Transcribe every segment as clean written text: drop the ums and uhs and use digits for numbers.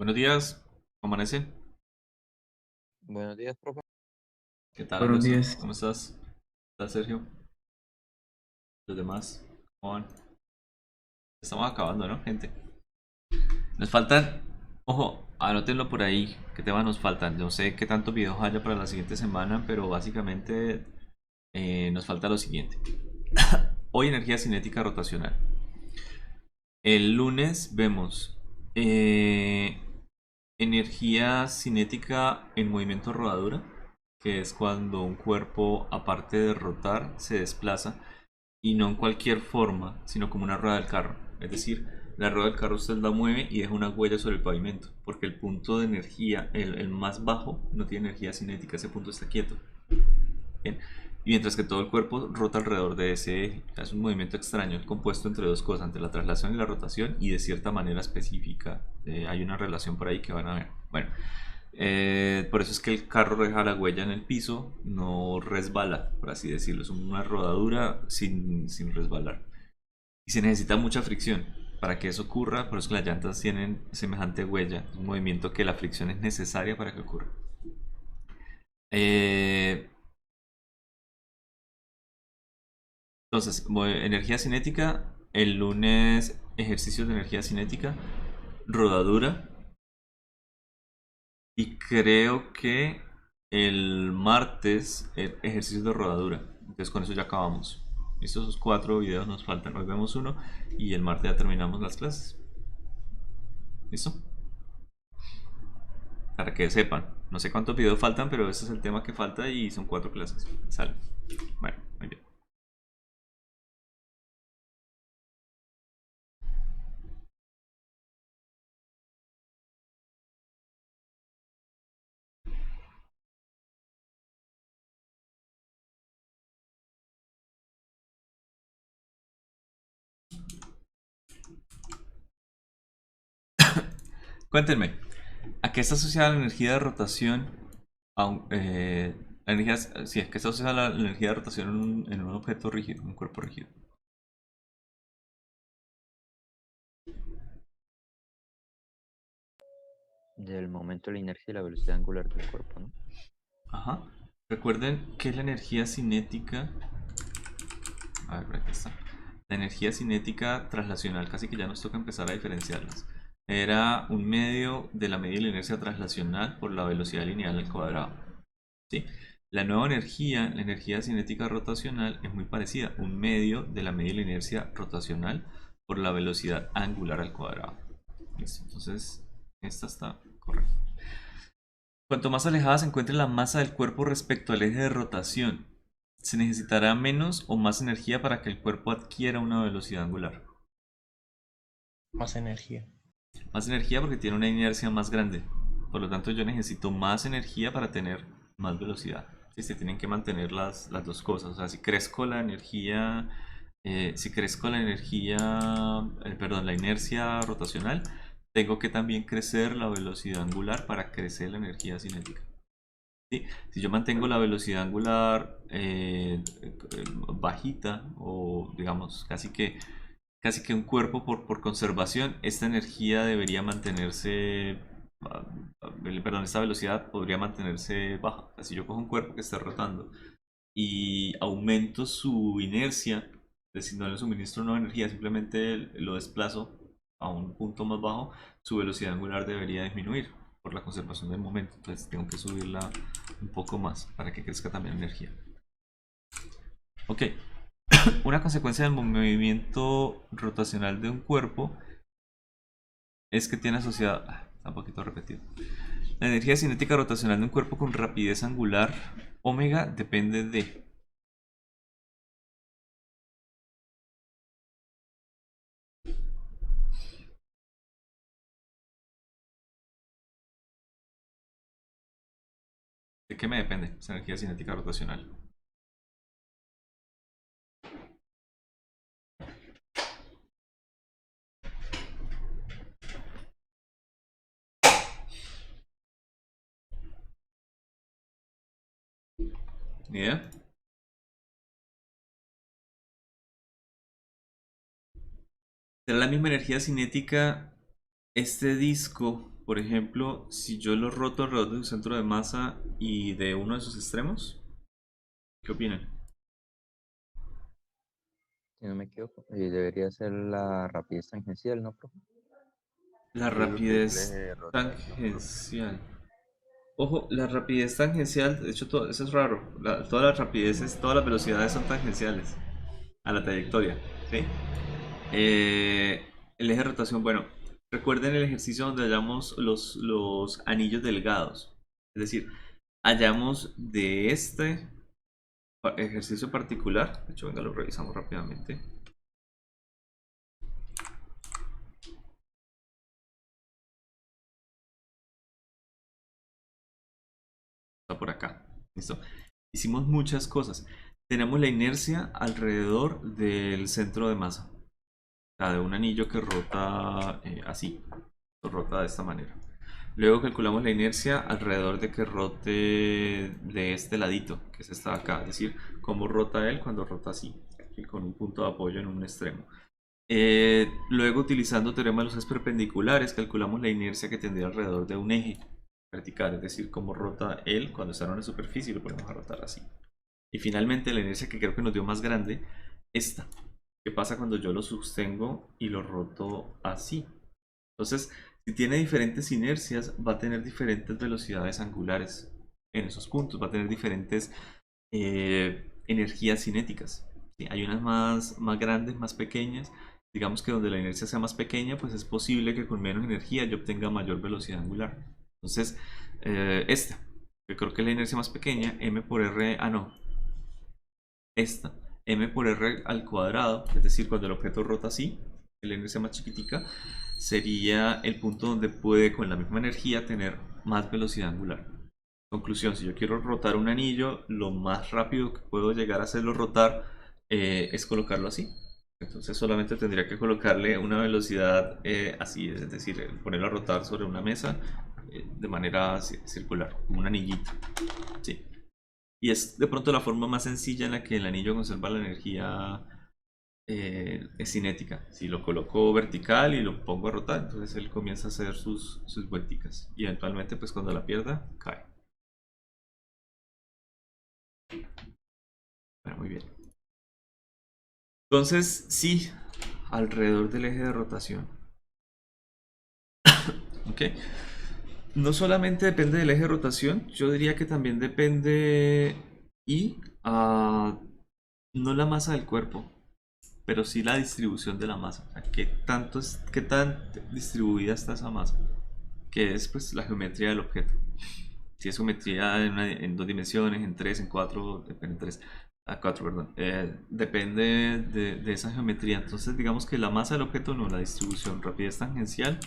Buenos días, ¿cómo amanece? Buenos días, profe. ¿Qué tal, Buenos Anderson? días. ¿Cómo estás? ¿Qué tal, Sergio? ¿Los demás? ¿Cómo van? Estamos acabando, ¿no, gente? Nos faltan, ojo, anótenlo por ahí, ¿qué temas nos faltan? No sé qué tantos videos haya para la siguiente semana, pero básicamente nos falta lo siguiente. Hoy energía cinética rotacional. El lunes vemos eh, energía cinética en movimiento rodadura, que es cuando un cuerpo, aparte de rotar, se desplaza y no en cualquier forma, sino como una rueda del carro. Es decir, la rueda del carro usted la mueve y deja una huella sobre el pavimento, porque el punto de energía, el más bajo, no tiene energía cinética, ese punto está quieto. Bien. Y mientras que todo el cuerpo rota alrededor de ese eje. O sea, es un movimiento extraño, compuesto entre dos cosas, entre la traslación y la rotación, y de cierta manera específica. Hay una relación por ahí que van a ver. Bueno, por eso es que el carro deja la huella en el piso, no resbala, por así decirlo. Es una rodadura sin resbalar. Y se necesita mucha fricción para que eso ocurra, por eso que las llantas tienen semejante huella. Es un movimiento que la fricción es necesaria para que ocurra. Eh, Entonces, energía cinética, el lunes ejercicios de energía cinética, rodadura y creo que el martes ejercicios de rodadura. Entonces con eso ya acabamos. Estos cuatro videos nos faltan. Hoy vemos uno y el martes ya terminamos las clases. ¿Listo? Para que sepan. No sé cuántos videos faltan, pero ese es el tema que falta y son cuatro clases. Sale. Bueno, muy bien. Cuéntenme, ¿a qué está asociada la energía de rotación? La energía, sí, es que está asociada la energía de rotación en un objeto rígido, un cuerpo rígido. Del momento de la inercia y la velocidad angular del cuerpo, ¿no? Ajá. Recuerden que la energía cinética. A ver, por aquí está. La energía cinética traslacional, casi que ya nos toca empezar a diferenciarlas. Era un medio de la medida de la inercia traslacional por la velocidad lineal al cuadrado. ¿Sí? La nueva energía, la energía cinética rotacional, es muy parecida, un medio de la medida de la inercia rotacional por la velocidad angular al cuadrado. ¿Listo? Entonces, esta está correcta. Cuanto más alejada se encuentre la masa del cuerpo respecto al eje de rotación, se necesitará menos o más energía para que el cuerpo adquiera una velocidad angular. Más energía. Más energía porque tiene una inercia más grande. Por lo tanto, yo necesito más energía para tener más velocidad. Si se tienen que mantener las dos cosas. O sea, si crezco la energía, perdón, la inercia rotacional, tengo que también crecer la velocidad angular para crecer la energía cinética. ¿Sí? Si yo mantengo la velocidad angular bajita o digamos casi que un cuerpo por conservación, esta energía debería mantenerse, ah, perdón, esta velocidad podría mantenerse baja. O sea, si yo cojo un cuerpo que está rotando y aumento su inercia, es decir, no le suministro nueva energía, simplemente lo desplazo a un punto más bajo, su velocidad angular debería disminuir por la conservación del momento. Entonces tengo que subirla un poco más para que crezca también energía. Ok, una consecuencia del movimiento rotacional de un cuerpo es que tiene asociado, está un poquito repetido. La energía cinética rotacional de un cuerpo con rapidez angular omega depende ¿de qué me depende esa energía cinética rotacional? ¿Ni idea? ¿Será la misma energía cinética este disco? por ejemplo, si yo lo roto alrededor de su centro de masa y de uno de sus extremos, ¿qué opinan? Si no me equivoco, debería ser la rapidez tangencial, ¿no, profe? La Yo digo que el eje rapidez de rotación, profe. tangencial. Ojo, la rapidez tangencial, de hecho, eso es raro. Todas las rapideces, todas las velocidades son tangenciales a la trayectoria, ¿sí? El eje de rotación, bueno, recuerden el ejercicio donde hallamos los anillos delgados. Es decir, hallamos de este ejercicio particular. De hecho, venga, lo revisamos rápidamente. Está por acá. Listo. Hicimos muchas cosas. Tenemos la inercia alrededor del centro de masa. O sea, de un anillo que rota así. Lo rota de esta manera. Luego calculamos la inercia alrededor de que rote de este ladito, que es esta de acá. Es decir, cómo rota él cuando rota así, aquí con un punto de apoyo en un extremo. Luego, utilizando teorema de los ejes perpendiculares, calculamos la inercia que tendría alrededor de un eje vertical, es decir, cómo rota él cuando está en una superficie y lo ponemos a rotar así. Y finalmente, la inercia que creo que nos dio más grande, esta. ¿Qué pasa cuando yo lo sostengo y lo roto así? Entonces, si tiene diferentes inercias, va a tener diferentes velocidades angulares en esos puntos, va a tener diferentes energías cinéticas. ¿Sí? Hay unas más grandes, más pequeñas. Digamos que donde la inercia sea más pequeña, pues es posible que con menos energía yo obtenga mayor velocidad angular. Entonces, esta, que creo que es la inercia más pequeña, m por r, no, esta, m por r al cuadrado, es decir, cuando el objeto rota así, la inercia más chiquitica, sería el punto donde puede con la misma energía tener más velocidad angular. Conclusión, si yo quiero rotar un anillo, lo más rápido que puedo llegar a hacerlo rotar es colocarlo así. Entonces solamente tendría que colocarle una velocidad así, es decir, ponerlo a rotar sobre una mesa de manera circular, como un anillito. Sí. Y es de pronto la forma más sencilla en la que el anillo conserva la energía es cinética. Si lo coloco vertical y lo pongo a rotar, entonces él comienza a hacer sus vuelticas. Y eventualmente, pues cuando la pierda, cae. Bueno, muy bien. Entonces, sí, alrededor del eje de rotación. ¿Ok? No solamente depende del eje de rotación, yo diría que también depende no la masa del cuerpo, pero sí la distribución de la masa. O sea, qué tan distribuida está esa masa, que es pues la geometría del objeto. Si es geometría en dos dimensiones, en tres, en cuatro, depende en tres, a cuatro, perdón. Depende de esa geometría. Entonces, digamos que la masa del objeto no, la distribución, rapidez tangencial,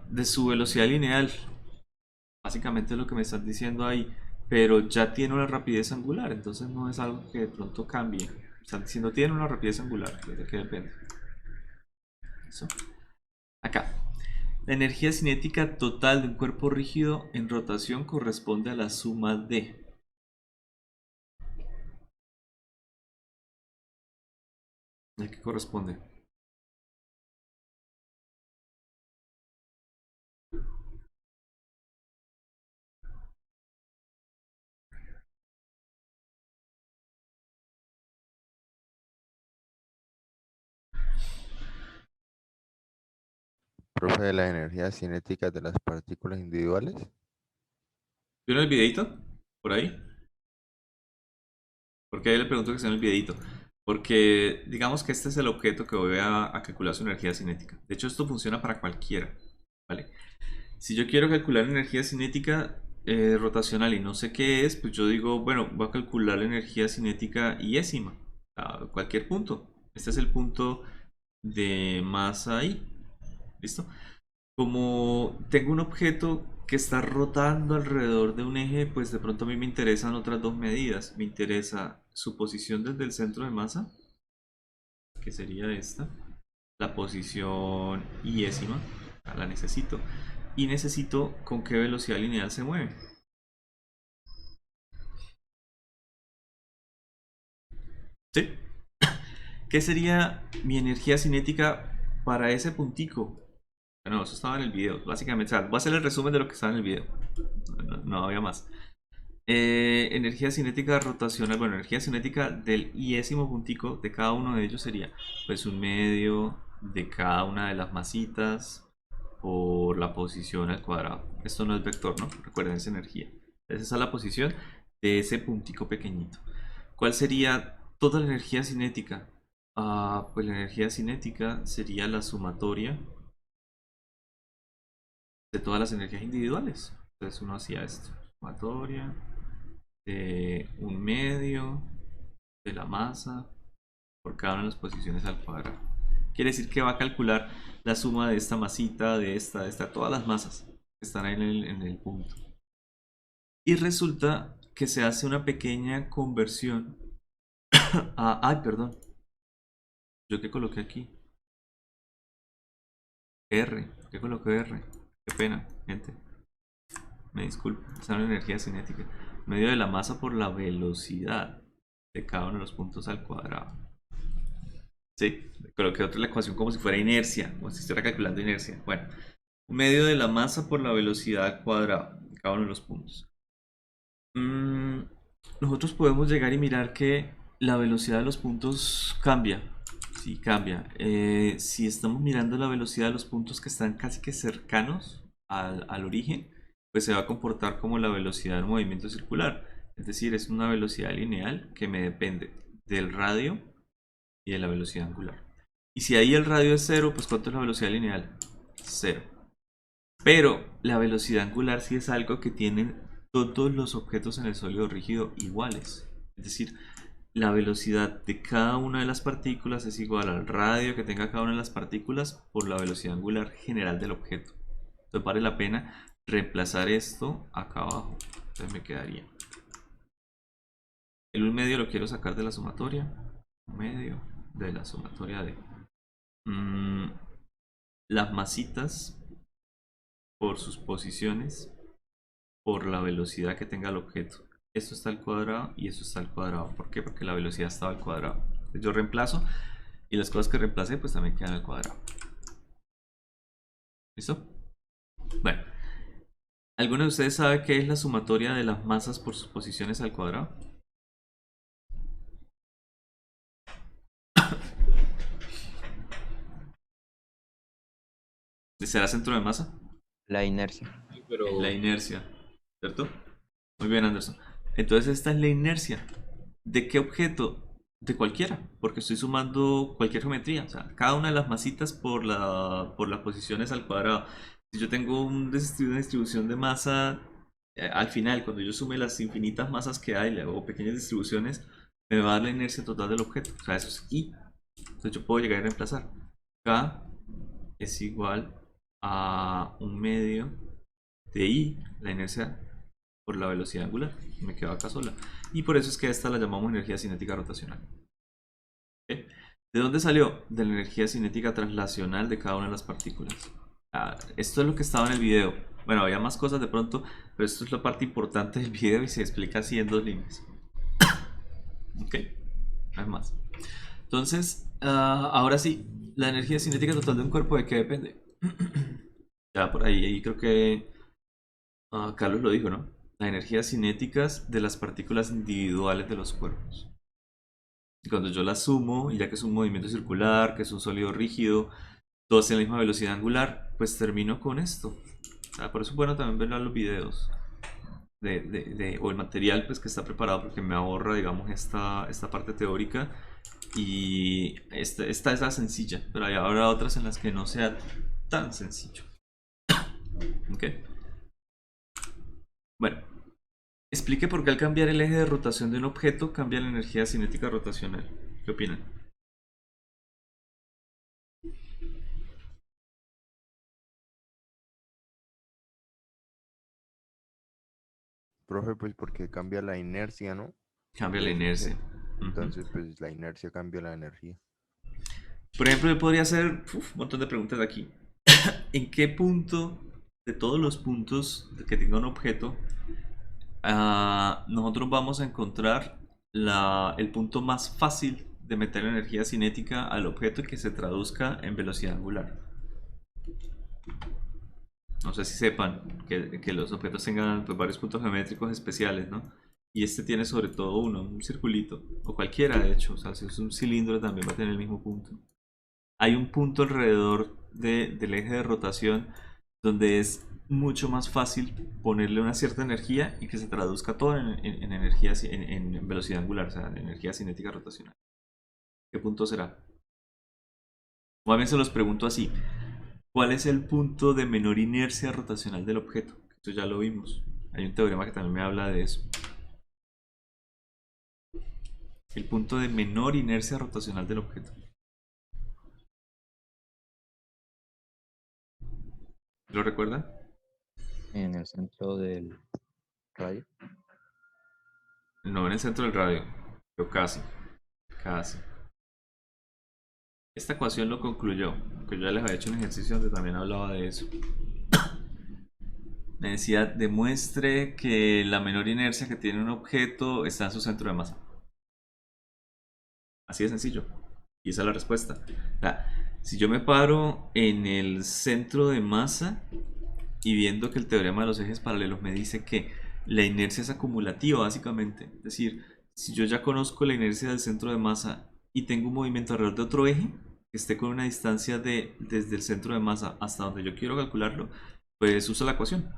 de su velocidad lineal. Básicamente es lo que me están diciendo ahí. Pero ya tiene una rapidez angular, entonces no es algo que de pronto cambie. Están diciendo tiene una rapidez angular, ¿de qué depende? Eso. Acá. La energía cinética total de un cuerpo rígido en rotación corresponde a la suma de. ¿A qué corresponde? Profe, de las energías cinéticas de las partículas individuales. ¿Vieron el videito? Por ahí. ¿Por qué le pregunto que sea en el videito? Porque digamos que este es el objeto que voy a calcular su energía cinética. De hecho, esto funciona para cualquiera. ¿Vale? Si yo quiero calcular energía cinética rotacional y no sé qué es, pues yo digo, bueno, voy a calcular la energía cinética iésima a cualquier punto. Este es el punto de masa ahí. ¿Listo? Como tengo un objeto que está rotando alrededor de un eje, pues de pronto a mí me interesan otras dos medidas. Me interesa su posición desde el centro de masa, que sería esta, la posición iésima, la necesito, y necesito con qué velocidad lineal se mueve. ¿Sí? ¿Qué sería mi energía cinética para ese puntico? No, eso estaba en el video. Básicamente, o sea, voy a hacer el resumen de lo que estaba en el video. No había más. Energía cinética rotacional. Bueno, energía cinética del iésimo puntico de cada uno de ellos sería pues un medio de cada una de las masitas por la posición al cuadrado. Esto no es vector, ¿no? Recuerden, es energía. Entonces esa es la posición de ese puntico pequeñito. ¿Cuál sería toda la energía cinética? Pues la energía cinética sería la sumatoria de todas las energías individuales. Entonces uno hacía esto, sumatoria de un medio de la masa por cada una de las posiciones al cuadrado. Quiere decir que va a calcular la suma de esta masita, de esta, todas las masas que están ahí en el punto. Y resulta que se hace una pequeña conversión ay, perdón. ¿Yo qué coloqué aquí? R. ¿Qué coloqué R? Qué pena, gente. Me disculpo. Esa es una energía cinética. Medio de la masa por la velocidad de cada uno de los puntos al cuadrado. Sí, coloqué otra la ecuación como si fuera inercia, como si estuviera calculando inercia. Bueno, medio de la masa por la velocidad al cuadrado de cada uno de los puntos. Nosotros podemos llegar y mirar que la velocidad de los puntos cambia. Sí, cambia. Si estamos mirando la velocidad de los puntos que están casi que cercanos al origen, pues se va a comportar como la velocidad del movimiento circular. Es decir, es una velocidad lineal que me depende del radio y de la velocidad angular. Y si ahí el radio es 0, pues ¿cuánto es la velocidad lineal? 0. Pero la velocidad angular sí es algo que tienen todos los objetos en el sólido rígido iguales. Es decir, la velocidad de cada una de las partículas es igual al radio que tenga cada una de las partículas por la velocidad angular general del objeto. Entonces vale la pena reemplazar esto acá abajo. Entonces me quedaría el 1 medio lo quiero sacar de la sumatoria. 1 medio de la sumatoria de las masitas por sus posiciones por la velocidad que tenga el objeto. Esto está al cuadrado y esto está al cuadrado. ¿Por qué? Porque la velocidad estaba al cuadrado. Yo reemplazo y las cosas que reemplacé pues también quedan al cuadrado. ¿Listo? Bueno, ¿alguno de ustedes sabe qué es la sumatoria de las masas por sus posiciones al cuadrado? ¿Será centro de masa? La inercia. Es la inercia, ¿cierto? Muy bien, Anderson. Entonces esta es la inercia. ¿De qué objeto? De cualquiera, porque estoy sumando cualquier geometría. O sea, cada una de las masitas por las posiciones al cuadrado. Si yo tengo una distribución de masa, al final, cuando yo sume las infinitas masas que hay, le hago pequeñas distribuciones, me va a dar la inercia total del objeto. O sea, eso es I. Entonces yo puedo llegar a reemplazar. K es igual a 1 medio de I, la inercia por la velocidad angular. Me quedo acá sola. Y por eso es que a esta la llamamos energía cinética rotacional. ¿Okay? ¿De dónde salió? De la energía cinética translacional de cada una de las partículas. Esto es lo que estaba en el video. Bueno, había más cosas de pronto, pero esto es la parte importante del video y se explica así en 2 líneas. Ok, no hay más. Entonces, ahora sí, la energía cinética total de un cuerpo, ¿de qué depende? Ya por ahí creo que Carlos lo dijo, ¿no? Las energías cinéticas de las partículas individuales de los cuerpos. Y cuando yo las sumo, y ya que es un movimiento circular, que es un sólido rígido, todos en la misma velocidad angular, pues termino con esto. Por eso es bueno también ver los videos o el material pues, que está preparado, porque me ahorra, digamos, esta parte teórica. Y esta es la sencilla, pero habrá otras en las que no sea tan sencillo. Ok. Bueno, explique por qué al cambiar el eje de rotación de un objeto cambia la energía cinética rotacional. ¿Qué opinan? Profe, pues porque cambia la inercia, ¿no? Cambia la inercia. Entonces, pues la inercia cambia la energía. Por ejemplo, yo podría hacer un montón de preguntas de aquí. ¿En qué punto de todos los puntos que tenga un objeto nosotros vamos a encontrar el punto más fácil de meter energía cinética al objeto y que se traduzca en velocidad angular? No sé si sepan que los objetos tengan pues, varios puntos geométricos especiales, ¿no? Y este tiene sobre todo uno, un circulito, o cualquiera de hecho, o sea, si es un cilindro también va a tener el mismo punto. Hay un punto alrededor del eje de rotación donde es mucho más fácil ponerle una cierta energía y que se traduzca todo en energía, en velocidad angular, o sea, en energía cinética rotacional. ¿Qué punto será? Más bien se los pregunto así. ¿Cuál es el punto de menor inercia rotacional del objeto? Esto ya lo vimos. Hay un teorema que también me habla de eso. El punto de menor inercia rotacional del objeto. ¿Lo recuerdan? En el centro del radio. No en el centro del radio, pero casi. Casi. Esta ecuación lo concluyó, que yo ya les había hecho un ejercicio donde también hablaba de eso. Me decía, demuestre que la menor inercia que tiene un objeto está en su centro de masa. Así de sencillo. Y esa es la respuesta. O sea, si yo me paro en el centro de masa y viendo que el teorema de los ejes paralelos me dice que la inercia es acumulativa básicamente, es decir, si yo ya conozco la inercia del centro de masa y tengo un movimiento alrededor de otro eje que esté con una distancia desde el centro de masa hasta donde yo quiero calcularlo, pues uso la ecuación.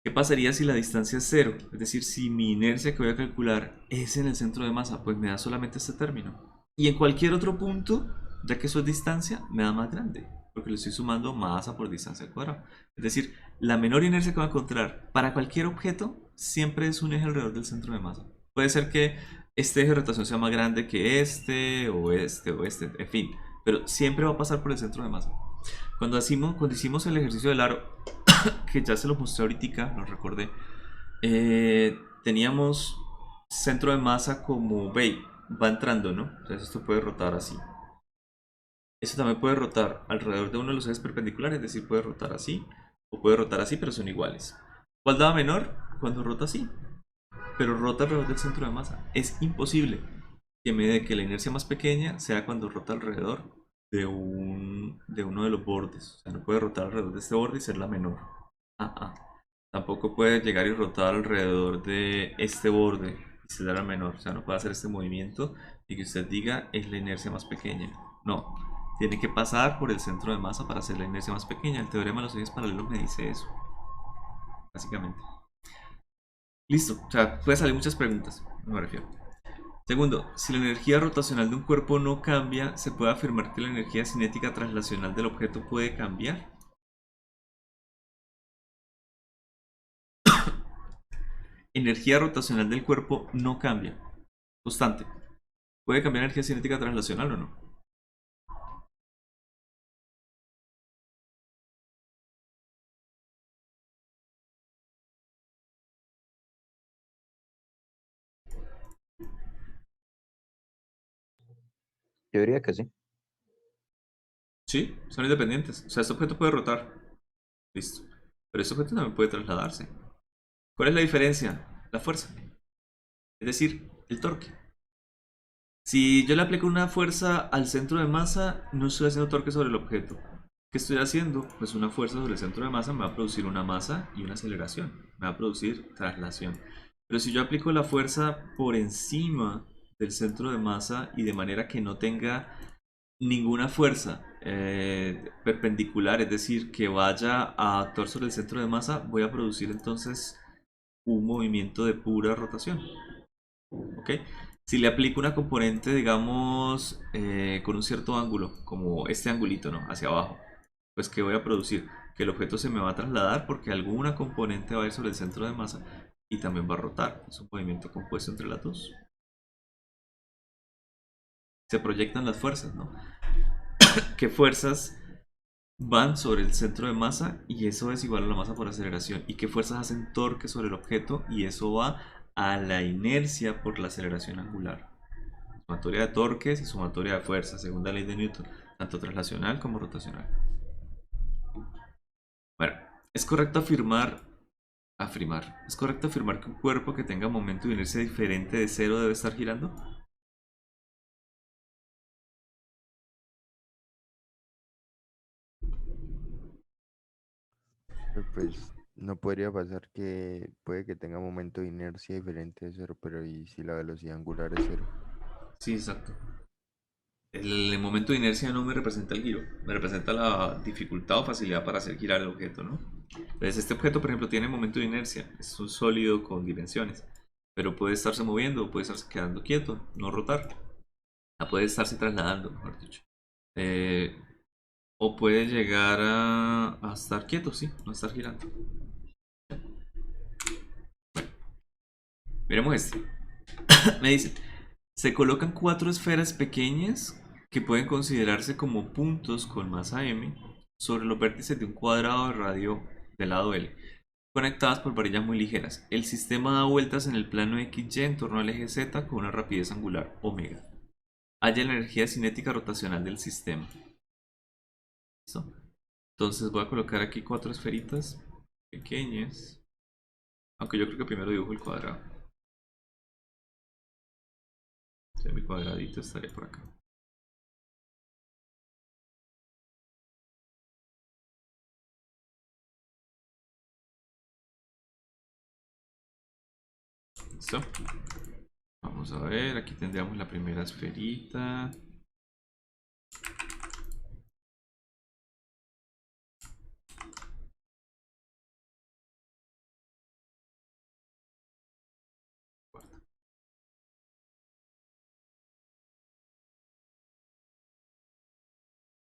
¿Qué pasaría si la distancia es cero? Es decir, si mi inercia que voy a calcular es en el centro de masa, pues me da solamente este término. Y en cualquier otro punto, ya que eso es distancia, me da más grande, porque le estoy sumando masa por distancia al cuadrado. Es decir, la menor inercia que voy a encontrar para cualquier objeto siempre es un eje alrededor del centro de masa. Puede ser que este eje de rotación sea más grande que este, en fin, pero siempre va a pasar por el centro de masa. Cuando hicimos el ejercicio del aro, que ya se lo mostré ahorita, lo recordé, teníamos centro de masa como, ve, va entrando, ¿no? Entonces esto puede rotar así. Eso también puede rotar alrededor de uno de los ejes perpendiculares, es decir, puede rotar así o puede rotar así, pero son iguales. ¿Cuál daba menor? Cuando rota así, pero rota alrededor del centro de masa. Es imposible que me dé que la inercia más pequeña sea cuando rota alrededor de uno de los bordes. O sea, no puede rotar alrededor de este borde y ser la menor. Tampoco puede llegar y rotar alrededor de este borde y ser la menor. O sea, no puede hacer este movimiento y que usted diga es la inercia más pequeña. No, tiene que pasar por el centro de masa para hacer la inercia más pequeña. El teorema de los ejes paralelos me dice eso, básicamente. Listo, o sea, puede salir muchas preguntas, me refiero. Segundo, si la energía rotacional de un cuerpo no cambia, ¿se puede afirmar que la energía cinética traslacional del objeto puede cambiar? Energía rotacional del cuerpo no cambia, constante. ¿Puede cambiar energía cinética traslacional o no? Yo diría que sí. Sí, son independientes. O sea, este objeto puede rotar. Listo. Pero este objeto también puede trasladarse. ¿Cuál es la diferencia? La fuerza. Es decir, el torque. Si yo le aplico una fuerza al centro de masa, no estoy haciendo torque sobre el objeto. ¿Qué estoy haciendo? Pues una fuerza sobre el centro de masa me va a producir una masa y una aceleración. Me va a producir traslación. Pero si yo aplico la fuerza por encima del centro de masa y de manera que no tenga ninguna fuerza perpendicular, es decir, que vaya a actuar sobre el centro de masa, voy a producir entonces un movimiento de pura rotación. ¿Ok? Si le aplico una componente, digamos, con un cierto ángulo, como este angulito, ¿no? Hacia abajo, pues ¿qué voy a producir? Que el objeto se me va a trasladar porque alguna componente va a ir sobre el centro de masa y también va a rotar. Es un movimiento compuesto entre las dos. Se proyectan las fuerzas, ¿no? ¿Qué fuerzas van sobre el centro de masa? Y eso es igual a la masa por aceleración. ¿Y qué fuerzas hacen torque sobre el objeto? Y eso va a la inercia por la aceleración angular. Sumatoria de torques y sumatoria de fuerzas, segunda ley de Newton, tanto traslacional como rotacional. Bueno, es correcto ¿es correcto afirmar que un cuerpo que tenga momento de inercia diferente de cero debe estar girando? Pues no podría pasar que puede que tenga momento de inercia diferente de cero, pero ¿y si la velocidad angular es cero? Sí, exacto. El momento de inercia no me representa el giro, me representa la dificultad o facilidad para hacer girar el objeto, ¿no? Entonces este objeto, por ejemplo, tiene momento de inercia, es un sólido con dimensiones, pero puede estarse moviendo, puede estarse quedando quieto, no rotar, puede estarse trasladando, mejor dicho. Eh, o puede llegar a estar quieto, sí, no estar girando. Miremos este. Me dice, se colocan 4 esferas pequeñas que pueden considerarse como puntos con masa m sobre los vértices de un cuadrado de radio del lado L, conectadas por varillas muy ligeras. El sistema da vueltas en el plano XY en torno al eje Z con una rapidez angular omega. Halla la energía cinética rotacional del sistema. ¿Listo? Entonces voy a colocar aquí 4 esferitas pequeñas. Aunque yo creo que primero dibujo el cuadrado. O sea, mi cuadradito estaría por acá. ¿Listo? Vamos a ver, aquí tendríamos la primera esferita.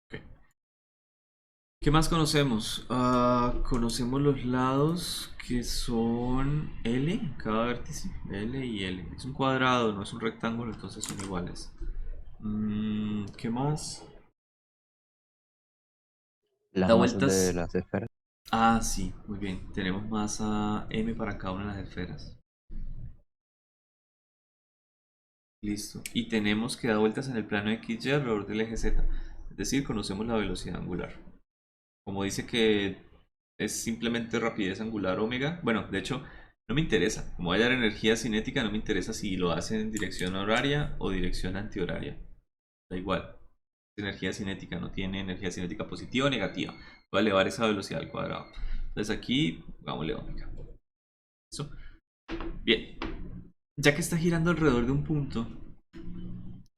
Ok. ¿Qué más conocemos? Conocemos los lados que son L, cada vértice, L y L. Es un cuadrado, no es un rectángulo, entonces son iguales. ¿Qué más? Las Da masas de vueltas. las esferas. Ah, sí, muy bien. Tenemos masa M para cada una de las esferas. Listo. Y tenemos que dar vueltas en el plano XY alrededor del eje Z. Es decir, conocemos la velocidad angular. Como dice que es simplemente rapidez angular omega. Bueno, de hecho, no me interesa. Como hay energía cinética, no me interesa si lo hacen en dirección horaria o dirección antihoraria. Da igual. Es energía cinética, no tiene energía cinética positiva o negativa. Voy a elevar esa velocidad al cuadrado. Entonces aquí, pongámosle omega. ¿Listo? Bien. Ya que está girando alrededor de un punto.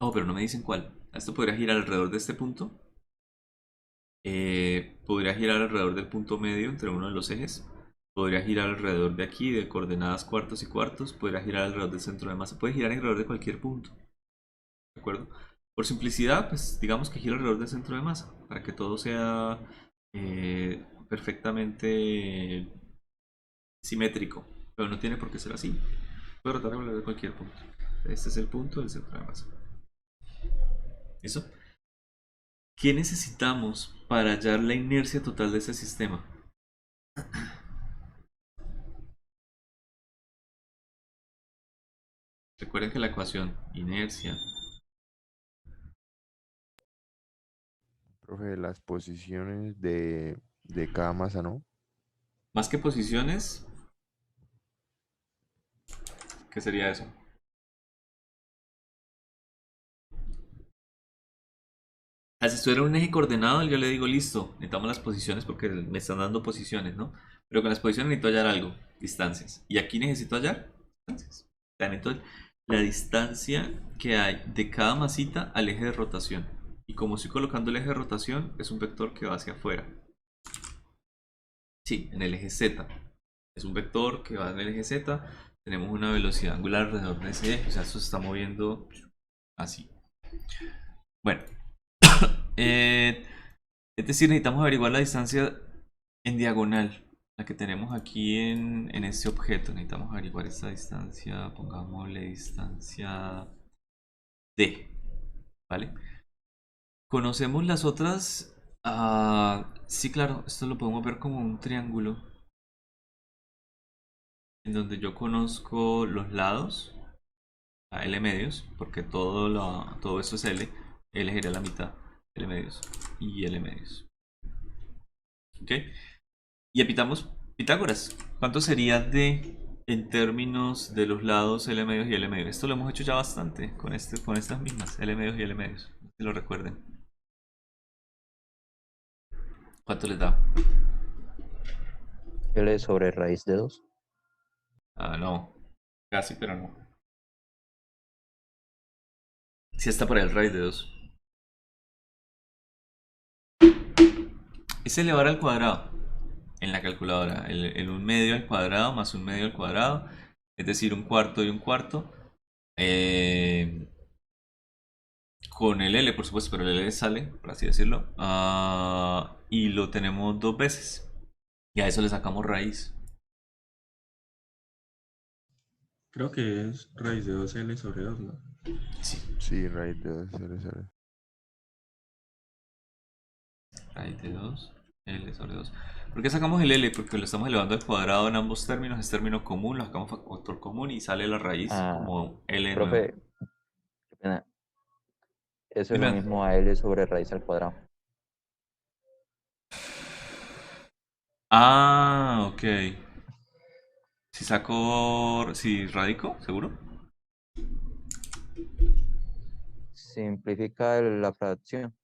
Oh, pero no me dicen cuál. Esto podría girar alrededor de este punto. Podría girar alrededor del punto medio entre uno de los ejes. Podría girar alrededor de aquí, de coordenadas cuartos y cuartos. Podría girar alrededor del centro de masa. Puede girar alrededor de cualquier punto. ¿De acuerdo? Por simplicidad, pues digamos que gira alrededor del centro de masa. Para que todo sea perfectamente simétrico. Pero no tiene por qué ser así. Puede rotar alrededor de cualquier punto. Este es el punto del centro de masa. ¿Eso? ¿Qué necesitamos para hallar la inercia total de este sistema? Recuerden que la ecuación inercia, Profe, las posiciones de cada masa, ¿no? más que posiciones, ¿qué sería eso? Si estuviera en un eje coordenado, yo le digo listo, necesitamos las posiciones porque me están dando posiciones, ¿no? Pero con las posiciones necesito hallar algo, distancias. Y aquí necesito hallar distancias. O sea, necesito la distancia que hay de cada masita al eje de rotación. Y como estoy colocando el eje de rotación, es un vector que va hacia afuera. Sí, en el eje Z. Es un vector que va en el eje Z. Tenemos una velocidad angular alrededor de ese eje. O sea, esto se está moviendo así. Bueno. Es decir, necesitamos averiguar la distancia en diagonal. La que tenemos aquí en este objeto. Necesitamos averiguar esta distancia. Pongámosle distancia D. ¿Vale? ¿Conocemos las otras? Sí, claro. Esto lo podemos ver como un triángulo. En donde yo conozco los lados, a L medios, porque todo esto es L, L sería la mitad, L medios y L medios. ¿Ok? Y apitamos Pitágoras. ¿Cuánto sería D en términos de los lados L medios y L medios? Esto lo hemos hecho ya bastante con estas mismas, L medios y L medios. Si lo recuerden. ¿Cuánto les da? L sobre raíz de 2. Ah, no. Casi, pero no. Sí está por el raíz de 2. Es elevar al cuadrado en la calculadora. El 1/2 al cuadrado más 1/2 al cuadrado. Es decir, un cuarto y un cuarto. Eh, con el L, por supuesto, pero el L sale, por así decirlo. Y lo tenemos 2 veces. Y a eso le sacamos raíz. Creo que es raíz de 2L sobre 2, ¿no? Sí, Sí, raíz de 2, 0, 0. raíz de 2, L sobre 2. ¿Por qué sacamos el L? Porque lo estamos elevando al cuadrado en ambos términos. Es término común, lo sacamos factor común y sale la raíz Ah, como L de nuevo. profe, qué pena. Eso es lo Dime. mismo a L sobre raíz al cuadrado. Ah, ok. Si saco. Si radico, ¿seguro? Simplifica la fracción.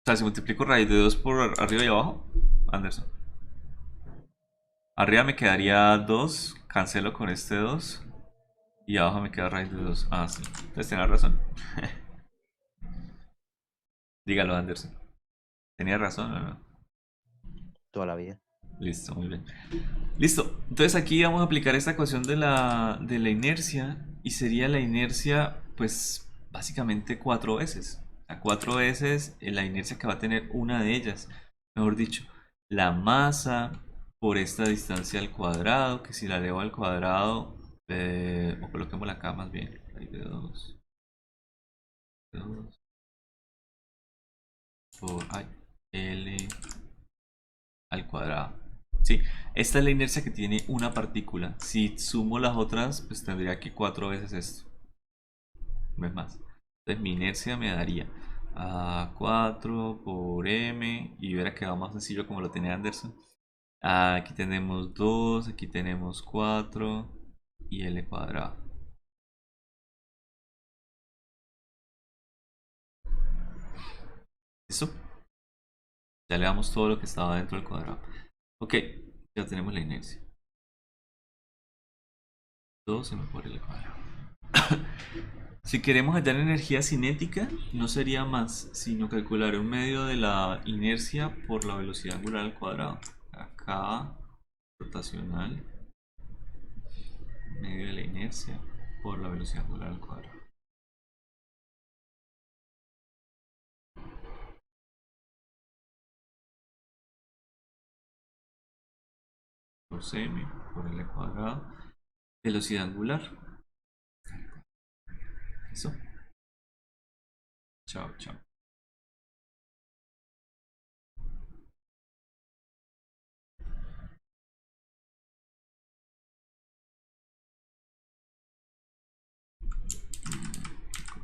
O sea, si multiplico raíz de 2 por arriba y abajo, Anderson. Arriba me quedaría 2, cancelo con este 2. Y abajo me queda raíz de 2. Ah, sí. Entonces tenía razón. Dígalo, Anderson. ¿Tenía razón o no? Toda la vida. Listo, muy bien. Listo. Entonces aquí vamos a aplicar esta ecuación de la inercia. Y sería la inercia, pues, básicamente 4 veces. A 4 veces la inercia que va a tener una de ellas. Mejor dicho, la masa por esta distancia al cuadrado. Que si la elevo al cuadrado, o coloquémosla acá más bien. Raíz de 2. Por L al cuadrado. Sí, esta es la inercia que tiene una partícula. Si sumo las otras, pues tendría que 4 veces esto. No es más. Entonces mi inercia me daría a 4 por m. Y hubiera quedado más sencillo como lo tenía Anderson. Aquí tenemos 2, aquí tenemos 4 y L cuadrado. ¿Listo? Ya le damos todo lo que estaba dentro del cuadrado. Ok, ya tenemos la inercia. 2m por L cuadrado. Si queremos hallar energía cinética, no sería más sino calcular un medio de la inercia por la velocidad angular al cuadrado. Acá, rotacional, medio de la inercia por la velocidad angular al cuadrado. Por cm por L cuadrado. Velocidad angular. Eso. Chao, chao.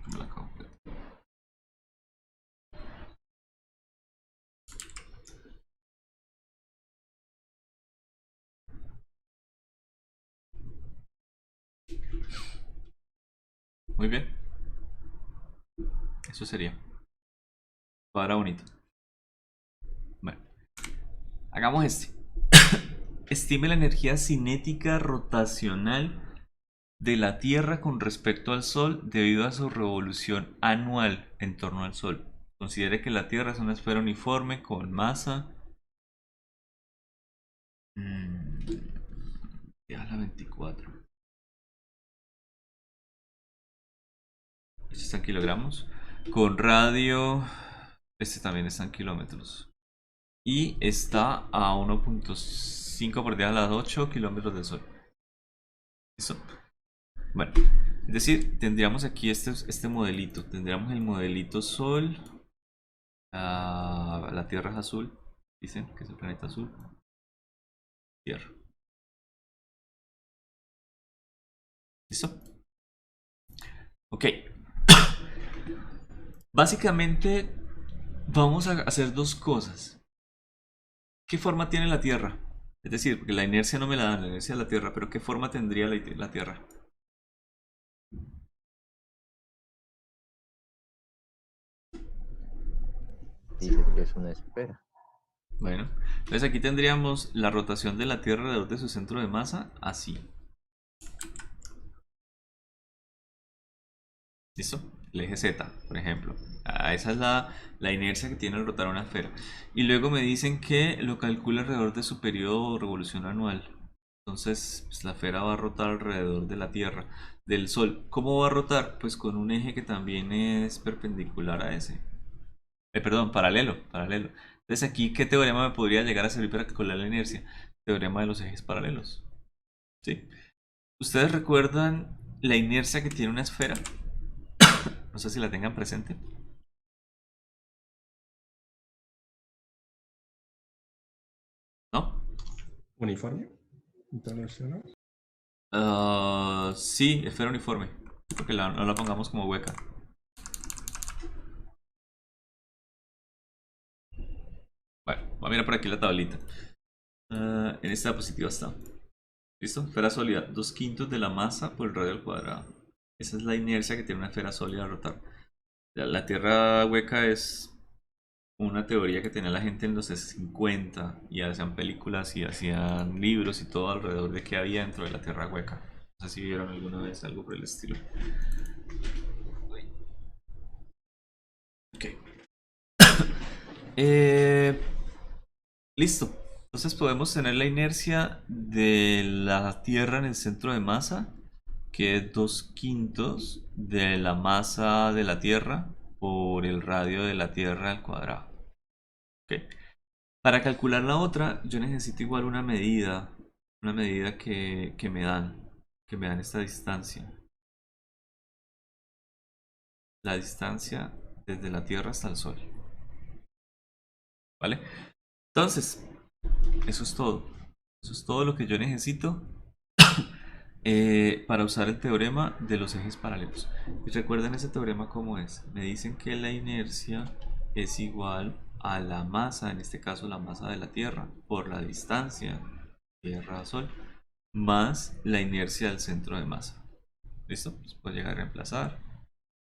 Me la acabo. Muy bien. Eso sería. Cuadrado bonito. Bueno. Hagamos este. Estime la energía cinética rotacional de la Tierra con respecto al Sol debido a su revolución anual en torno al Sol. Considere que la Tierra es una esfera uniforme con masa. Ya la 24. Este está en kilogramos. Con radio. Este también está en kilómetros. Y está a 1.5 por 10 a las 8 kilómetros del Sol. ¿Listo? Bueno, es decir, tendríamos aquí este modelito. Tendríamos el modelito Sol. La Tierra es azul. Dicen que es el planeta azul. Tierra. ¿Listo? Ok. Básicamente vamos a hacer dos cosas. ¿Qué forma tiene la Tierra? Es decir, porque la inercia no me la dan, la inercia de la Tierra, pero ¿qué forma tendría la Tierra? dice que es una esfera. Bueno, entonces aquí tendríamos la rotación de la Tierra alrededor de su centro de masa, así. ¿Listo? El eje Z, por ejemplo. Esa es la inercia que tiene al rotar una esfera. Y luego me dicen que lo calcula alrededor de su periodo o revolución anual. Entonces, pues, la esfera va a rotar alrededor de la Tierra, del Sol. ¿Cómo va a rotar? Pues con un eje que también es perpendicular a ese. Perdón, paralelo. Entonces aquí, ¿qué teorema me podría llegar a servir para calcular la inercia? Teorema de los ejes paralelos. ¿Sí? ¿Ustedes recuerdan la inercia que tiene una esfera? No sé si la tengan presente. ¿No? Uniforme. Internacional. Sí, esfera uniforme. Porque no la pongamos como hueca. Bueno, voy a mirar por aquí la tablita. En esta diapositiva está. ¿Listo? Esfera sólida. 2/5 de la masa por el radio al cuadrado. Esa es la inercia que tiene una esfera sólida al rotar. La Tierra hueca es una teoría que tenía la gente en los 50 y hacían películas y hacían libros y todo alrededor de qué había dentro de la Tierra hueca. No sé si vieron alguna vez algo por el estilo. Ok. Listo. Entonces podemos tener la inercia de la Tierra en el centro de masa, que es 2/5 de la masa de la Tierra por el radio de la Tierra al cuadrado. Ok. Para calcular la otra, yo necesito igual una medida que me dan esta distancia. La distancia desde la Tierra hasta el Sol. ¿Vale? Entonces, eso es todo. Eso es todo lo que yo necesito para usar el teorema de los ejes paralelos. Y recuerden ese teorema cómo es. Me dicen que la inercia es igual a la masa, en este caso la masa de la Tierra, por la distancia Tierra a Sol, más la inercia del centro de masa. ¿Listo? Pues puedo llegar a reemplazar.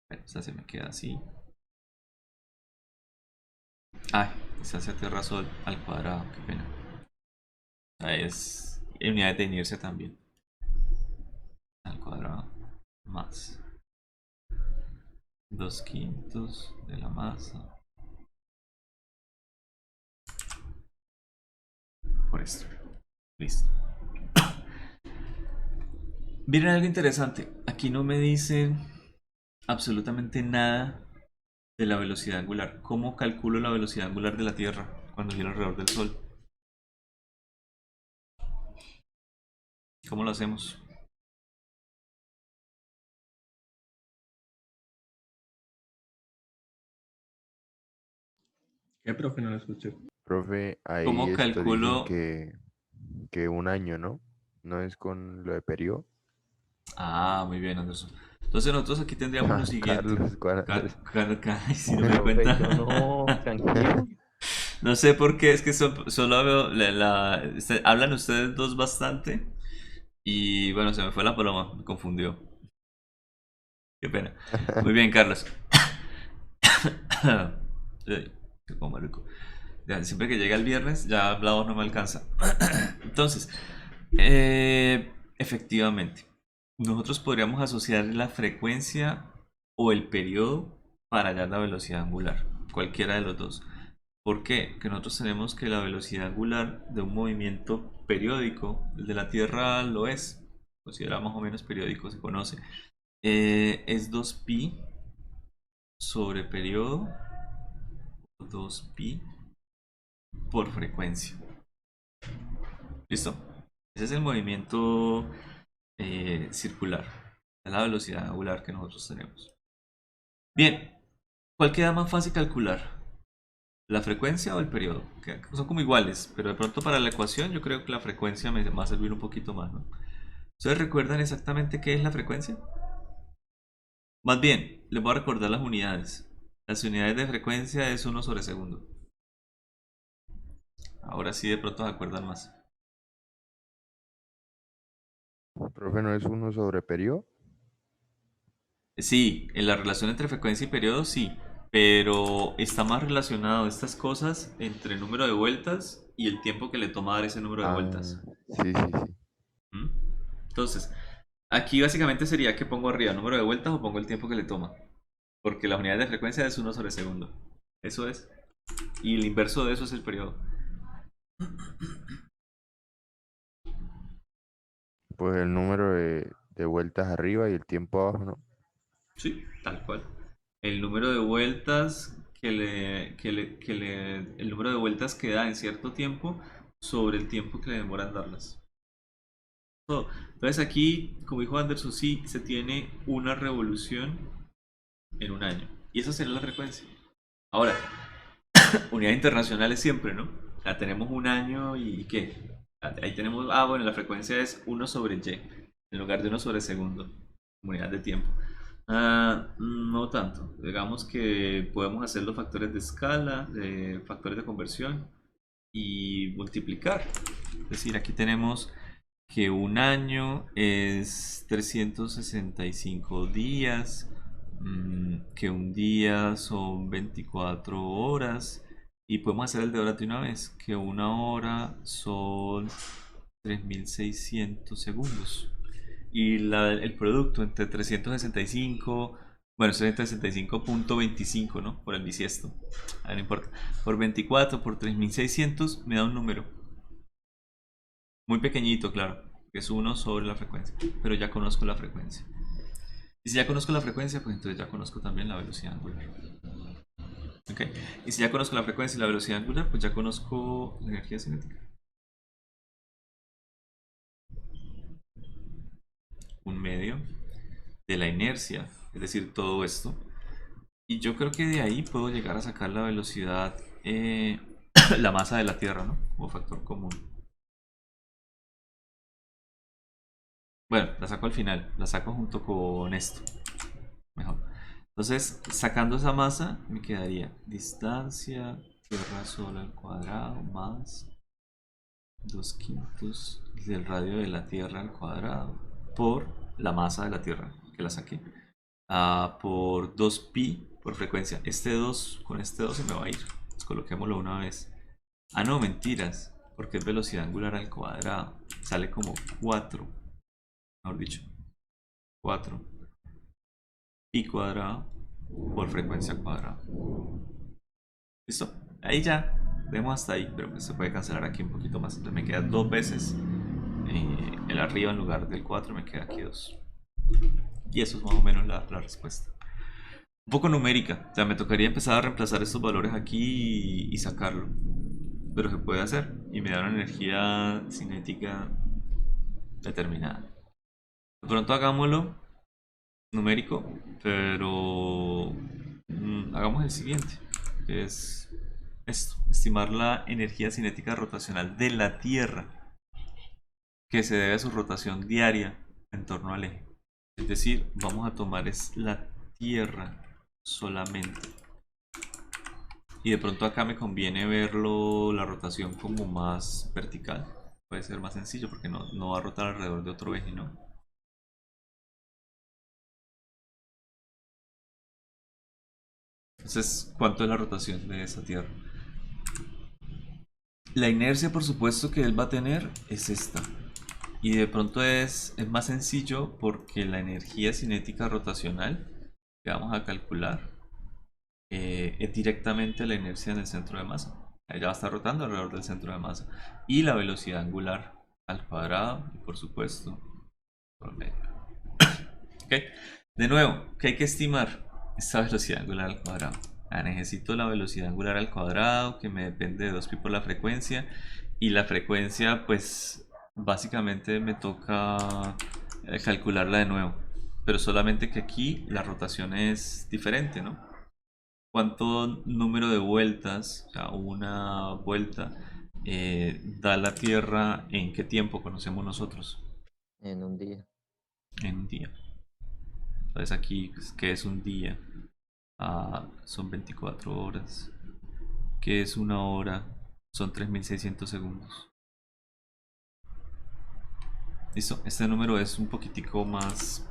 Bueno, esta se me queda así. Ay, distancia Tierra Sol al cuadrado, qué pena. Es unidades de inercia también. Al cuadrado más 2/5 de la masa por esto. Listo. Miren algo interesante. Aquí no me dicen absolutamente nada de la velocidad angular. ¿Cómo calculo la velocidad angular de la Tierra cuando gira alrededor del Sol? ¿Cómo lo hacemos? ¿Qué, profe? No lo escuché. Profe, ahí ¿Cómo esto dicen calculo? que un año, ¿no? ¿No es con lo de periodo? Ah, muy bien, Anderson. Entonces nosotros aquí tendríamos lo Ah, siguiente. Carlos, ¿cuál es? Ay, si no me doy Profe, cuenta. yo no, tranquilo. No sé por qué, es que solo veo hablan ustedes dos bastante y bueno, se me fue la paloma, me confundió. Qué pena. Muy bien, Carlos. Ay, qué como marico. Ya, siempre que llega el viernes, ya la voz no me alcanza. Entonces, efectivamente, nosotros podríamos asociar la frecuencia o el periodo para hallar la velocidad angular, cualquiera de los dos. ¿Por qué? Que nosotros tenemos que la velocidad angular de un movimiento periódico, el de la Tierra lo es, considera más o menos periódico, se conoce, es 2pi sobre periodo, 2pi por frecuencia. ¿Listo? Ese es el movimiento circular, es la velocidad angular que nosotros tenemos. Bien, ¿cuál queda más fácil calcular? ¿La frecuencia o el periodo? Que son como iguales, pero de pronto para la ecuación yo creo que la frecuencia me va a servir un poquito más, ¿no? ¿Ustedes recuerdan exactamente qué es la frecuencia? Más bien, les voy a recordar las unidades. Las unidades de frecuencia es 1 sobre segundo. Ahora sí de pronto se acuerdan más. Profe, ¿no es uno sobre periodo? Sí, en la relación entre frecuencia y periodo sí, pero está más relacionado estas cosas entre el número de vueltas y el tiempo que le toma dar ese número de Ah, vueltas. sí, sí, sí. ¿Mm? Entonces, aquí básicamente sería que pongo arriba número de vueltas o pongo el tiempo que le toma. Porque la unidad de frecuencia es 1/segundo. Eso es. Y el inverso de eso es el periodo. Pues el número de vueltas arriba y el tiempo abajo, ¿no? Sí, tal cual. El número de vueltas el número de vueltas que da en cierto tiempo sobre el tiempo que le demora en darlas. Todo. Entonces aquí, como dijo Anderson, sí se tiene una revolución en un año. Y esa sería la frecuencia. Ahora, unidad internacional es siempre, ¿no? O sea, tenemos un año y ¿qué? Ahí tenemos, bueno, la frecuencia es 1/y, en lugar de 1/segundo, unidad de tiempo. No tanto. Digamos que podemos hacer los factores de escala, factores de conversión y multiplicar. Es decir, aquí tenemos que un año es 365 días, que un día son 24 horas y podemos hacer el de horas de una vez, que una hora son 3600 segundos. Y el producto entre 365, bueno, 365.25, ¿no? Por el bisiesto. No importa. Por 24, por 3600 me da un número. Muy pequeñito, claro. Que es 1 sobre la frecuencia. Pero ya conozco la frecuencia. Y si ya conozco la frecuencia, pues entonces ya conozco también la velocidad angular. ¿Ok? Y si ya conozco la frecuencia y la velocidad angular, pues ya conozco la energía cinética. Un medio de la inercia, es decir, todo esto. Y yo creo que de ahí puedo llegar a sacar la velocidad, la masa de la Tierra, ¿no? Como factor común. Bueno, la saco al final, la saco junto con esto. Mejor. Entonces, sacando esa masa, me quedaría distancia Tierra Sol al cuadrado más 2/5 del radio de la Tierra al cuadrado por la masa de la Tierra, que la saqué, por 2pi por frecuencia. Este 2 con este 2 se me va a ir. Pues coloquémoslo una vez. No, mentiras, porque es velocidad angular al cuadrado. Sale como 4, mejor dicho, 4 pi cuadrado por frecuencia cuadrada. ¿Listo? Ahí ya, demos hasta ahí, pero pues se puede cancelar aquí un poquito más. Entonces me queda 2 veces el arriba en lugar del 4, me queda aquí 2. Y eso es más o menos la respuesta. Un poco numérica, o sea, me tocaría empezar a reemplazar estos valores aquí y sacarlo. Pero se puede hacer y me da una energía cinética determinada. De pronto hagámoslo numérico, pero hagamos el siguiente, que es esto, estimar la energía cinética rotacional de la Tierra, que se debe a su rotación diaria en torno al eje. Es decir, vamos a tomar es la Tierra solamente. Y de pronto acá me conviene verlo la rotación como más vertical. Puede ser más sencillo porque no va a rotar alrededor de otro eje, ¿no? Entonces, ¿cuánto es la rotación de esa Tierra? La inercia, por supuesto, que él va a tener es esta. Y de pronto es más sencillo porque la energía cinética rotacional que vamos a calcular es directamente la inercia en el centro de masa. Ella va a estar rotando alrededor del centro de masa. Y la velocidad angular al cuadrado, y por supuesto, por medio. ¿Ok? De nuevo, ¿qué hay que estimar? Esta velocidad angular al cuadrado. Necesito la velocidad angular al cuadrado, que me depende de 2pi por la frecuencia. Y la frecuencia, pues, básicamente me toca calcularla de nuevo. Pero solamente que aquí la rotación es diferente, ¿no? ¿Cuánto número de vueltas, o sea, una vuelta, da la Tierra en qué tiempo conocemos nosotros? En un día. En un día. Entonces aquí, pues, ¿qué es un día? Son 24 horas. ¿Qué es una hora? Son 3600 segundos. ¿Listo? Este número es un poquitico más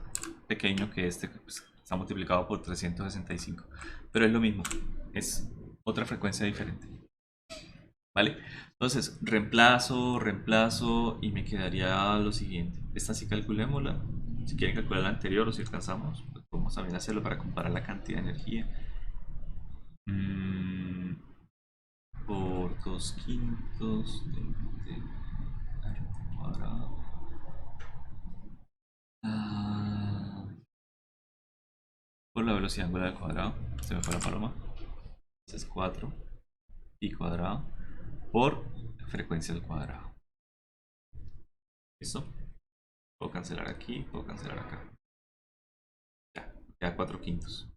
pequeño que este, pues, Está multiplicado por 365. Pero es lo mismo. Es otra frecuencia diferente. ¿Vale? Entonces, reemplazo y me quedaría lo siguiente. Esta sí calculémosla. Si quieren calcular la anterior o si alcanzamos, pues podemos también hacerlo para comparar la cantidad de energía. Por 2 quintos de r cuadrado. Por la velocidad angular al cuadrado. Se me fue la paloma. Entonces 4 pi cuadrado por frecuencia al cuadrado. ¿Listo? Puedo cancelar aquí, puedo cancelar acá. Ya 4 quintos.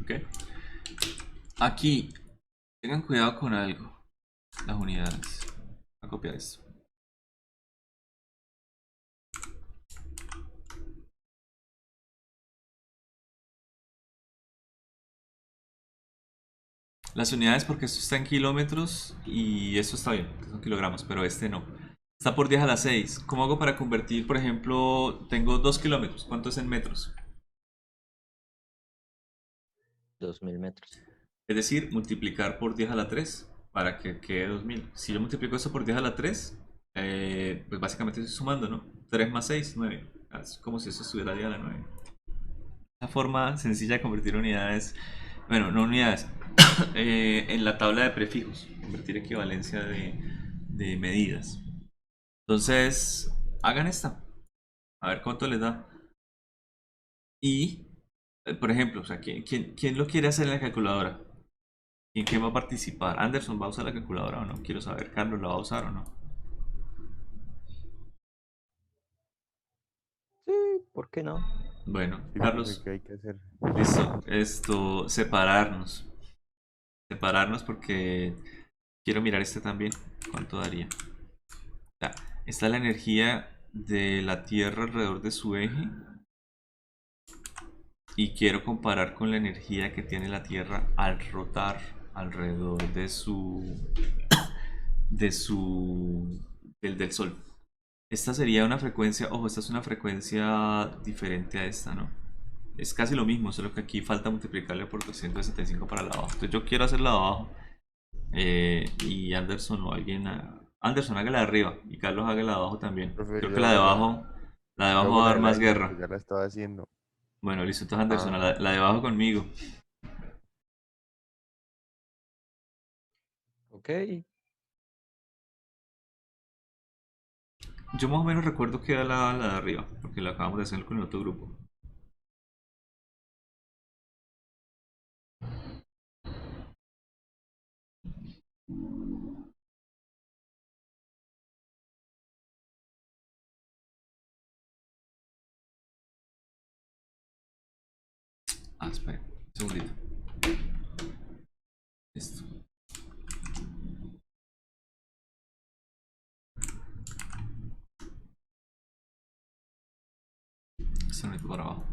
Ok. Aquí, tengan cuidado con algo. Las unidades. Voy a copiar esto. Las unidades, porque esto está en kilómetros y esto está bien, que son kilogramos, pero este no. Está por 10 a la 6. ¿Cómo hago para convertir, por ejemplo, tengo 2 kilómetros? ¿Cuánto es en metros? 2000 metros. Es decir, multiplicar por 10 a la 3 para que quede 2000. Si yo multiplico eso por 10 a la 3, pues básicamente estoy sumando, ¿no? 3 más 6, 9. Es como si eso estuviera 10 a la 9. Una forma sencilla de convertir unidades, bueno, no unidades, en la tabla de prefijos, convertir equivalencia de medidas. Entonces, hagan esta, a ver cuánto les da. Y, por ejemplo, o sea, ¿quién lo quiere hacer en la calculadora? ¿Quién va a participar? ¿Anderson va a usar la calculadora o no? Quiero saber, ¿Carlos la va a usar o no? Sí, ¿por qué no? Bueno, Sí, profe, Carlos, ¿qué hay que hacer? listo. Esto, separarnos. Separarnos porque quiero mirar este también. ¿Cuánto daría? Ya, está la energía de la Tierra alrededor de su eje. Y quiero comparar con la energía que tiene la Tierra al rotar alrededor del Sol. Esta sería una frecuencia, ojo, esta es una frecuencia diferente a esta, ¿no? Es casi lo mismo, solo que aquí falta multiplicarle por 265 para la de abajo. Entonces yo quiero hacer la de abajo, y Anderson o alguien, Anderson haga la de arriba y Carlos haga la de abajo también. Profe, Creo que la de yo abajo hago va a la dar del más aire, pero guerra. ya la estaba haciendo. Bueno, listo, entonces Anderson, Ah, la de abajo conmigo. Ok. Yo más o menos recuerdo que era la de arriba, porque la acabamos de hacer con el otro grupo. Espera, un segundito. Listo. Esto no es para abajo.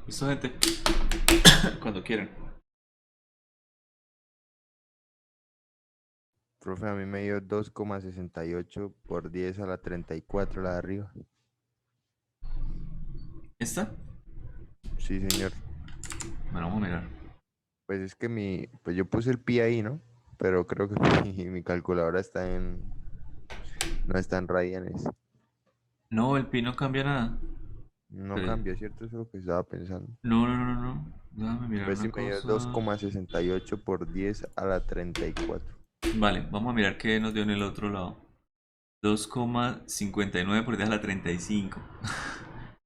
Listo, gente. Cuando quieran. Profe, a mí me dio 2,68 por 10 a la 34 la de arriba. ¿Esta? Sí, señor. Bueno, vamos a mirar. Pues es que pues yo puse el pi ahí, ¿no? Pero creo que mi calculadora no está en radianes. No, el pi no cambia nada. No Pues, cambia, ¿cierto? Eso es lo que estaba pensando. no. Déjame mirar Pues sí una me dio cosa. 2,68 por 10 a la 34. Vale, vamos a mirar qué nos dio en el otro lado. 2,59 por 10 a la 35.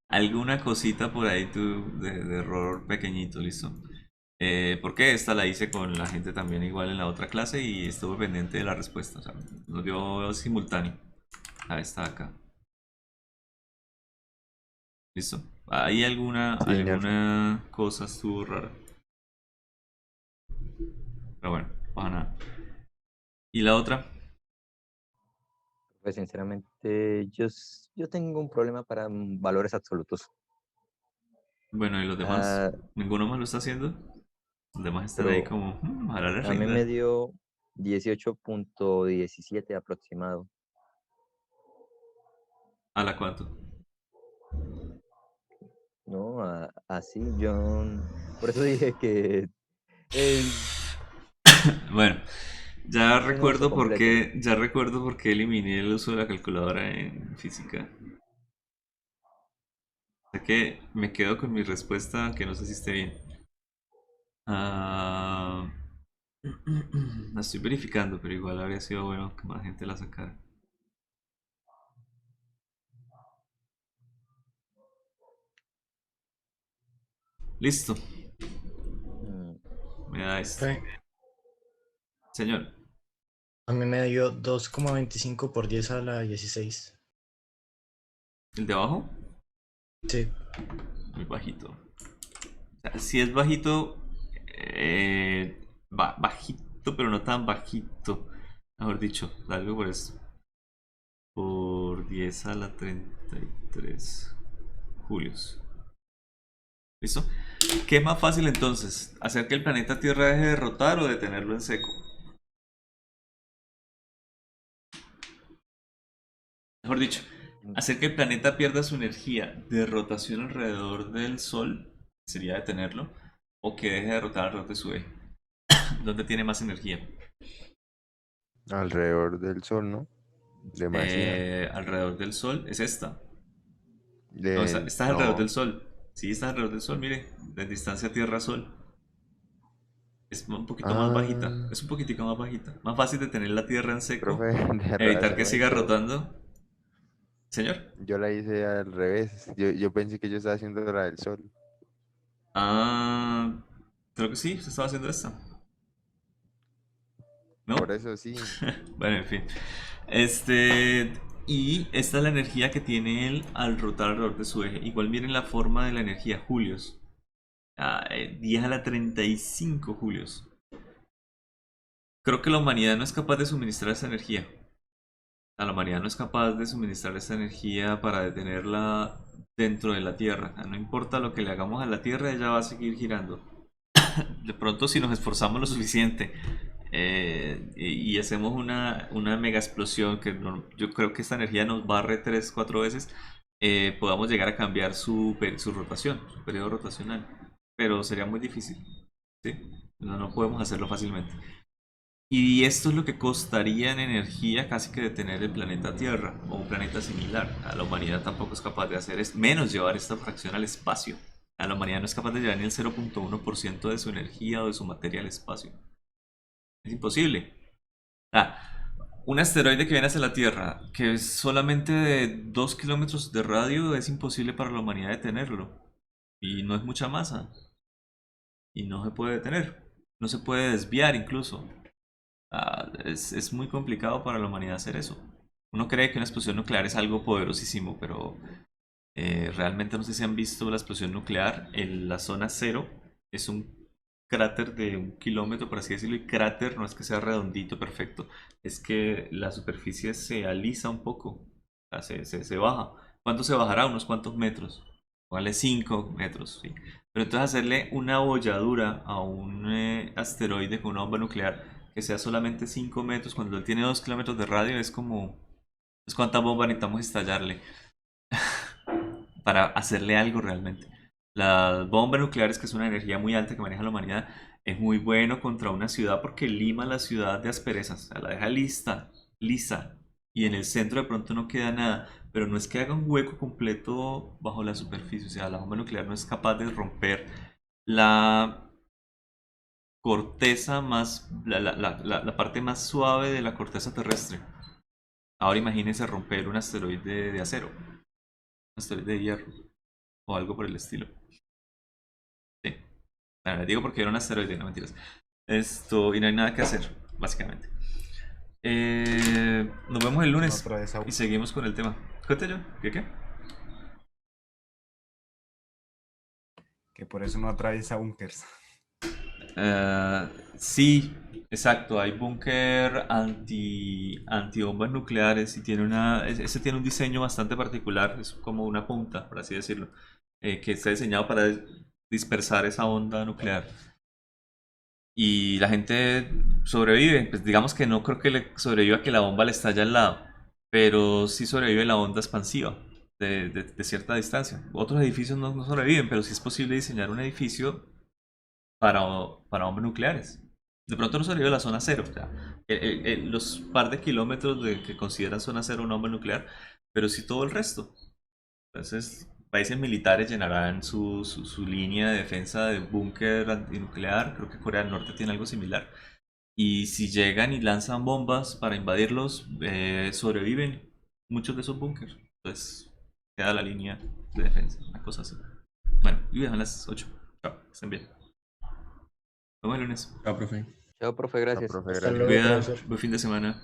Alguna cosita por ahí de error pequeñito, listo. Porque esta la hice con la gente también igual en la otra clase y estuve pendiente de la respuesta. O sea, nos dio simultáneo. A esta de acá. Listo. Ahí Sí, señor. alguna cosa estuvo rara. Pero bueno, no pasa nada. ¿Y la otra? Pues sinceramente, yo tengo un problema para valores absolutos. Bueno, ¿y los demás? Ah, ¿Ninguno más lo está haciendo? Los demás están ahí pero como, ojalá les a mí me rinda. dio 18,17 aproximado. ¿A la cuánto? ¿No? Así, yo... Por eso dije que eh, Bueno, un uso completo. ya recuerdo por qué eliminé el uso de la calculadora en física. Sé que me quedo con mi respuesta, que no sé si esté bien. Ah, la estoy verificando, pero igual habría sido bueno que más gente la sacara. Listo, Mm, me da esto. Ok. Señor, A mí me dio 2,25 por 10 a la 16. ¿el de abajo? Sí, Muy bajito. O sea, si es bajito, bajito, pero no tan bajito. Mejor dicho, algo por eso. Por 10 a la 33 julios. ¿Listo? ¿Qué es más fácil entonces? ¿Hacer que el planeta Tierra deje de rotar o detenerlo en seco? Mejor dicho, hacer que el planeta pierda su energía de rotación alrededor del Sol, sería detenerlo, o que deje de rotar alrededor de su eje. ¿Dónde tiene más energía? Alrededor del sol, ¿no? Demasiado. Alrededor del Sol es esta. No, estás alrededor del No, Sol. Sí, estás alrededor del Sol, mire, de distancia Tierra-Sol. Es un poquito más bajita, ah, es un poquitico más bajita. Más fácil de tener la Tierra en seco, profe, de evitar que siga razonamiento. rotando. Señor. Yo la hice al revés. Yo pensé que yo estaba haciendo la del sol. Ah, creo que sí, se estaba haciendo esta. Por ¿No? eso sí. Bueno, en fin. Y esta es la energía que tiene él al rotar alrededor de su eje. Igual miren la forma de la energía, julios. 10 a la 35 julios. Creo que la humanidad no es capaz de suministrar esa energía. La humanidad no es capaz de suministrar esa energía para detenerla dentro de la Tierra. No importa lo que le hagamos a la Tierra, ella va a seguir girando. De pronto, si nos esforzamos lo suficiente y hacemos una mega explosión, que yo creo que esta energía nos barre 3 4 veces, podamos llegar a cambiar su rotación, su periodo rotacional. Pero sería muy difícil, ¿sí? No podemos hacerlo fácilmente. Y esto es lo que costaría en energía casi que detener el planeta Tierra o un planeta similar. A la humanidad tampoco es capaz de hacer, es menos llevar esta fracción al espacio. A la humanidad no es capaz de llevar ni el 0,1% de su energía o de su materia al espacio. Es imposible. Un asteroide que viene hacia la Tierra, que es solamente de 2 kilómetros de radio, es imposible para la humanidad detenerlo. Y no es mucha masa. Y no se puede detener. No se puede desviar incluso. Es muy complicado para la humanidad hacer eso. Uno cree que una explosión nuclear es algo poderosísimo, pero realmente no sé si han visto la explosión nuclear. En la zona cero es un cráter de 1 kilómetro, por así decirlo, y cráter no es que sea redondito, perfecto, es que la superficie se alisa un poco, o sea, se baja. ¿Cuánto se bajará? Unos cuantos metros. Póngale 5 metros, ¿sí? Pero entonces hacerle una bolladura a un asteroide con una bomba nuclear que sea solamente 5 metros cuando él tiene 2 kilómetros de radio es como... Es cuántas bombas necesitamos estallarle para hacerle algo realmente. Las bombas nucleares, que es una energía muy alta que maneja la humanidad, es muy bueno contra una ciudad porque lima la ciudad de asperezas, o sea, la deja lisa, y en el centro de pronto no queda nada, pero no es que haga un hueco completo bajo la superficie, o sea, la bomba nuclear no es capaz de romper la corteza más, la parte más suave de la corteza terrestre. Ahora imagínense romper un asteroide de acero, un asteroide de hierro, o algo por el estilo. Sí. Bueno, les digo porque era un asteroide, no mentiras. Esto, y no hay nada que hacer, básicamente. Nos vemos el lunes Otra vez y seguimos con el tema. Cuente yo, ¿qué? Que por eso no atraviesa búnkers. Sí, exacto. Hay búnker anti bombas nucleares y ese tiene un diseño bastante particular. Es como una punta, por así decirlo, que está diseñado para dispersar esa onda nuclear. Y la gente sobrevive. Pues digamos que no creo que le sobreviva que la bomba le estalle al lado, pero sí sobrevive la onda expansiva de cierta distancia. Otros edificios no sobreviven, pero sí es posible diseñar un edificio para bombas nucleares. De pronto no sobrevive la zona cero, o sea, los par de kilómetros que consideran zona cero una bomba nuclear, pero sí todo el resto. Entonces, países militares llenarán su línea de defensa de búnker antinuclear. Creo que Corea del Norte tiene algo similar. Y si llegan y lanzan bombas para invadirlos, sobreviven muchos de esos búnkers. Entonces, queda la línea de defensa, una cosa así. Bueno, y dejan las 8. Chao, estén bien. Nos vemos el lunes. Chao, profe. Chao, profe, Chao, gracias. profe, Hasta gracias. luego, Cuida, profesor. buen fin de semana.